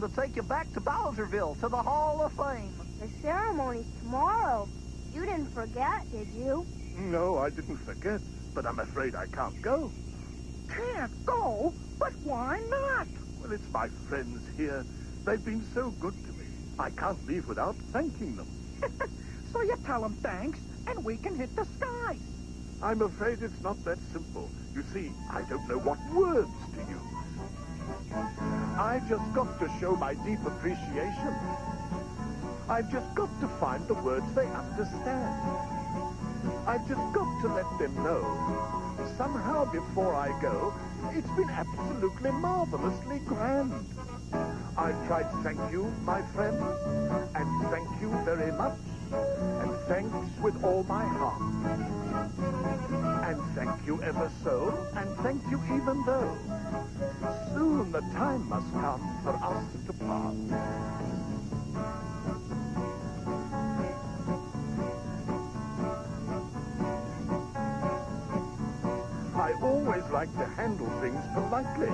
to take you back to Bowserville, to the Hall of Fame. The ceremony's tomorrow. You didn't forget, did you? No, I didn't forget, but I'm afraid I can't go. Can't go? But why not? Well, it's my friends here. They've been so good to me. I can't leave without thanking them. So you tell them thanks, and we can hit the skies. I'm afraid it's not that simple. You see, I don't know what words to use. I just got to show my deep appreciation. I've just got to find the words they understand. I've just got to let them know. Somehow before I go, it's been absolutely marvelously grand. I've tried to thank you, my friends, and thank you very much, and thanks with all my heart. And thank you ever so, and thank you even though. Soon the time must come for us to part. I always like to handle things politely.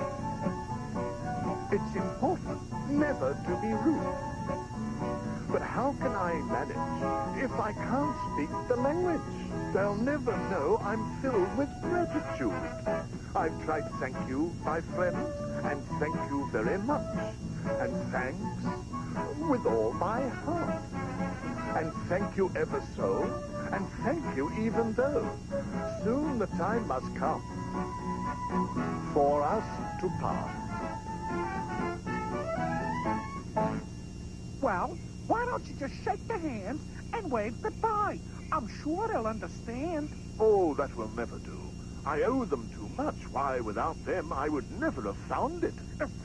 It's important never to be rude. But how can I manage if I can't speak the language? They'll never know I'm filled with gratitude. I've tried to thank you, my friends, and thank you very much. And thanks with all my heart. And thank you ever so, and thank you even though. Soon the time must come for us to part. Well, why don't you just shake their hands and wave goodbye? I'm sure they'll understand. Oh, that will never do. I owe them too much. Why, without them, I would never have found it.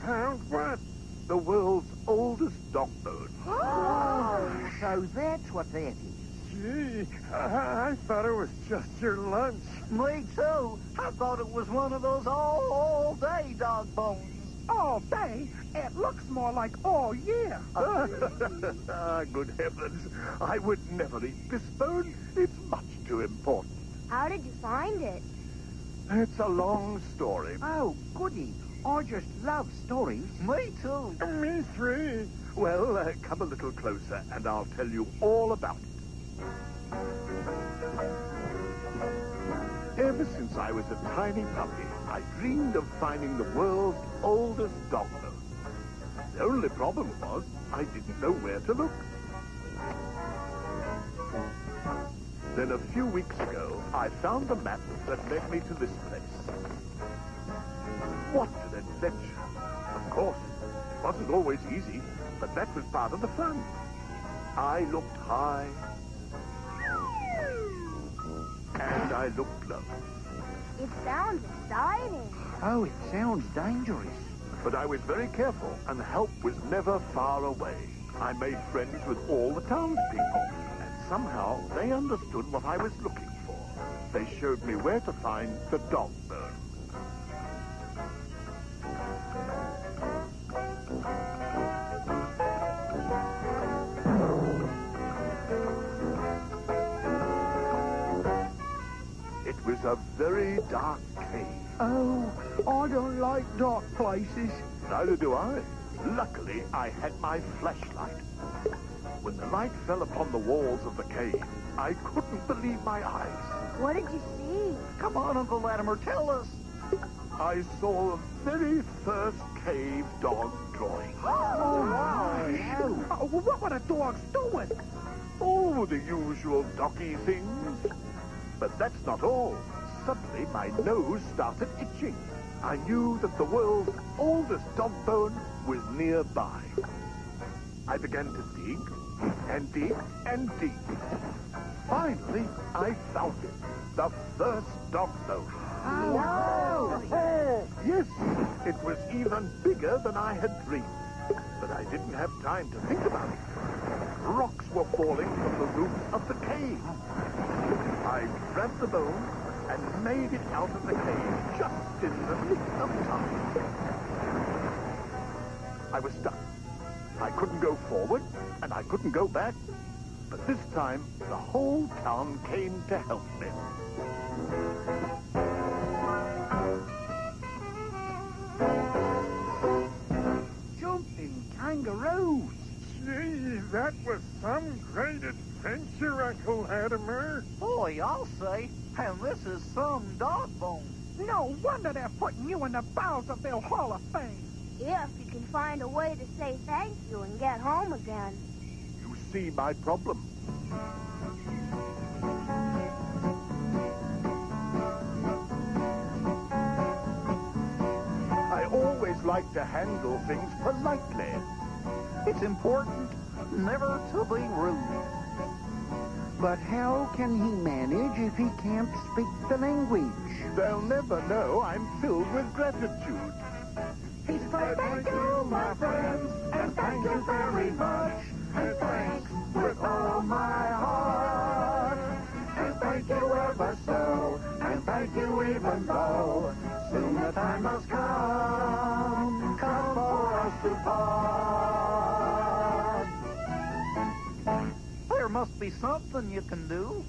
Found what? The world's oldest dog bone. Oh, so that's what that is. Gee, I thought it was just your lunch. Me too. I thought it was one of those all-day dog bones. All day? It looks more like all year. Ah, good heavens. I would never eat this bone. It's much too important. How did you find it? It's a long story. Oh, goody. I just love stories. Me too. Me three. Well, come a little closer and I'll tell you all about it. Ever since I was a tiny puppy, I dreamed of finding the world's oldest dog bone. The only problem was I didn't know where to look. Then a few weeks ago, I found a map that led me to this place. What an adventure! Of course, it wasn't always easy, but that was part of the fun. I looked high, and I looked low. It sounds exciting. Oh, it sounds dangerous. But I was very careful, and help was never far away. I made friends with all the townspeople, and somehow they understood what I was looking for. They showed me where to find the dog bone. It was a very dark cave. Oh, I don't like dark places. Neither do I. Luckily, I had my flashlight. When the light fell upon the walls of the cave, I couldn't believe my eyes. What did you see? Come on, Uncle Latimer, tell us. I saw the very first cave dog drawing. Oh, wow. Oh, what were the dogs doing? Oh, the usual doggy things. But that's not all. Suddenly, my nose started itching. I knew that the world's oldest dog bone was nearby. I began to dig, and dig, and dig. Finally, I found it. The first dog bone. Oh, Oh, yes, it was even bigger than I had dreamed. But I didn't have time to think about it. Rocks were falling from the roof of the cave. I grabbed the bone and made it out of the cave just in the nick of time. I was stuck. I couldn't go forward, and I couldn't go back. But this time, the whole town came to help me. Jumping kangaroos. Gee, that was some great adventure, Uncle Latimer. Boy, I'll say, and this is some dog bone. No wonder they're putting you in the Bowserville Hall of Fame. If you can find a way to say thank you and get home again. You see my problem. I always like to handle things politely. It's important never to be rude. But how can he manage if he can't speak the language? They'll never know I'm filled with gratitude. He's thank you, my friends, and thank you very much. And thanks with all my heart. And thank you ever so, and thank you even though soon the time must come for us to part. There must be something you can do.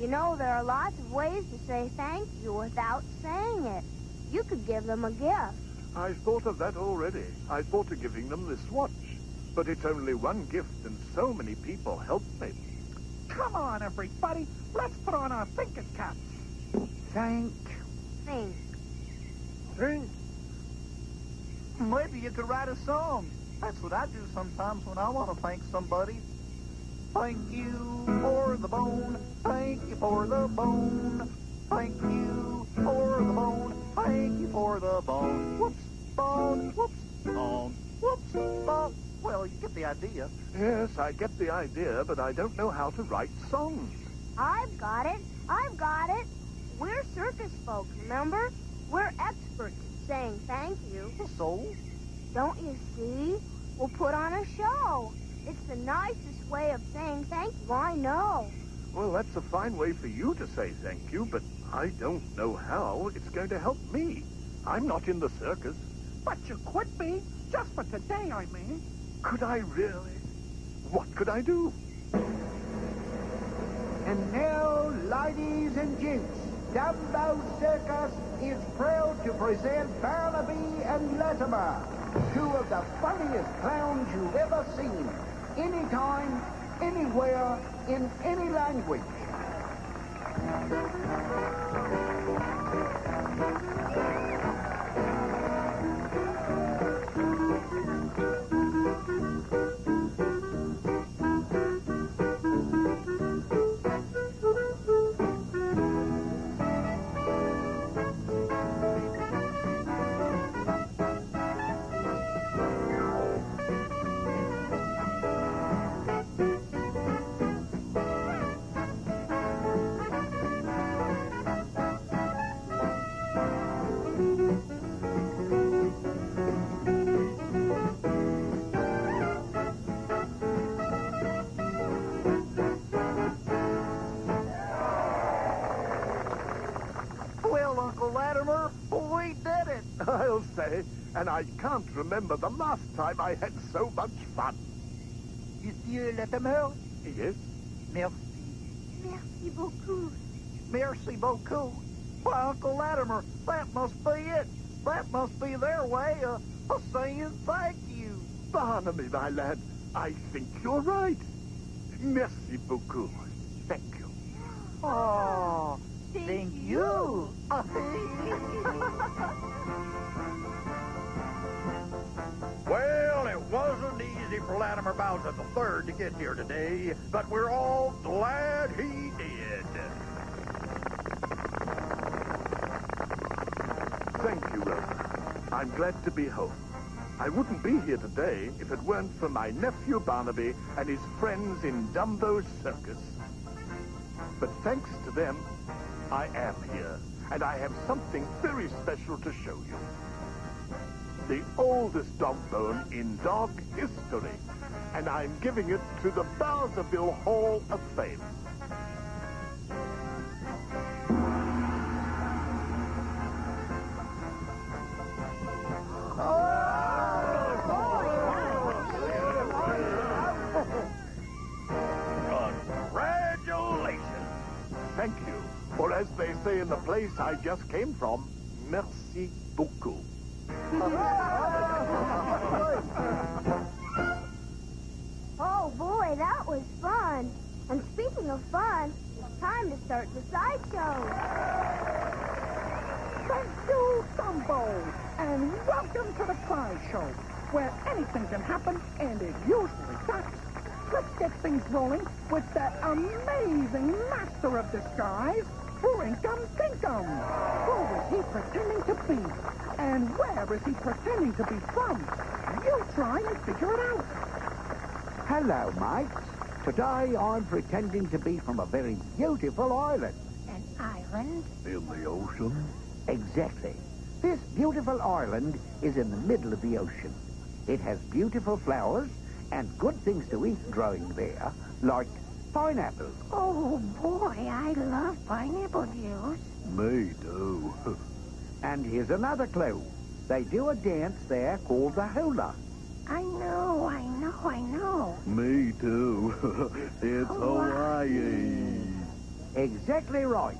You know, there are lots of ways to say thank you without saying it. You could give them a gift. I thought of that already. I thought of giving them this watch. But it's only one gift, and so many people helped me. Come on, everybody. Let's put on our thinking caps. Thank. Think. Think. Maybe you could write a song. That's what I do sometimes when I want to thank somebody. Thank you for the bone. Thank you for the bone. Thank you for the bone. Thank you for the bone. Whoops, bone. Whoops, bone. Whoops, bone. Well, you get the idea. Yes, I get the idea, but I don't know how to write songs. I've got it. I've got it. We're circus folks, remember? We're experts at saying thank you. So, Don't you see? We'll put on a show. It's the nicest way of saying thank you, I know. Well, that's a fine way for you to say thank you, but I don't know how it's going to help me. I'm not in the circus. But you could be. Just for today, I mean. Could I really? What could I do? And now, ladies and gents, Dumbo Circus is proud to present Barnaby and Latimer, two of the funniest clowns you've ever seen. Anytime, anywhere, in any language. well, Uncle Latimer, we did it. I'll say, and I can't remember the last time I had so much fun. Monsieur Latimer? Yes? Merci. Merci beaucoup. Merci beaucoup. Why, Uncle Latimer, that must be it. That must be their way of saying thank you. Barnaby, my lad, I think you're right. Merci beaucoup. Thank you. Oh, thank you. Well, it wasn't easy for Latimer Bowser III to get here today, but we're all glad he did. Thank you, Rosa. I'm glad to be home. I wouldn't be here today if it weren't for my nephew Barnaby and his friends in Dumbo's Circus. But thanks to them, I am here, and I have something very special to show you. The oldest dog bone in dog history, and I'm giving it to the Bowserville Hall of Fame. Congratulations. Thank you, or as they say in the place I just came from, merci beaucoup. can happen, and it usually does. Let's get things rolling with that amazing master of disguise, Brinkum Dinkum. Who is he pretending to be? And where is he pretending to be from? You try and figure it out. Hello, mates. Today I'm pretending to be from a very beautiful island. An island? In the ocean? Exactly. This beautiful island is in the middle of the ocean. It has beautiful flowers and good things to eat growing there, like pineapples. Oh, boy, I love pineapple juice. Me too. And here's another clue. They do a dance there called the hula. I know. Me too. It's Hawaii. Exactly right.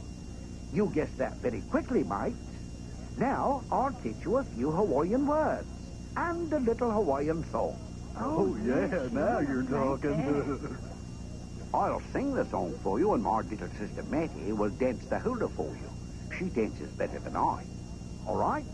You guessed that very quickly, mates. Now, I'll teach you a few Hawaiian words and a little Hawaiian song. Oh, yeah, now you're talking. I'll sing the song for you, and my little sister Mattie will dance the hula for you. She dances better than I. All right?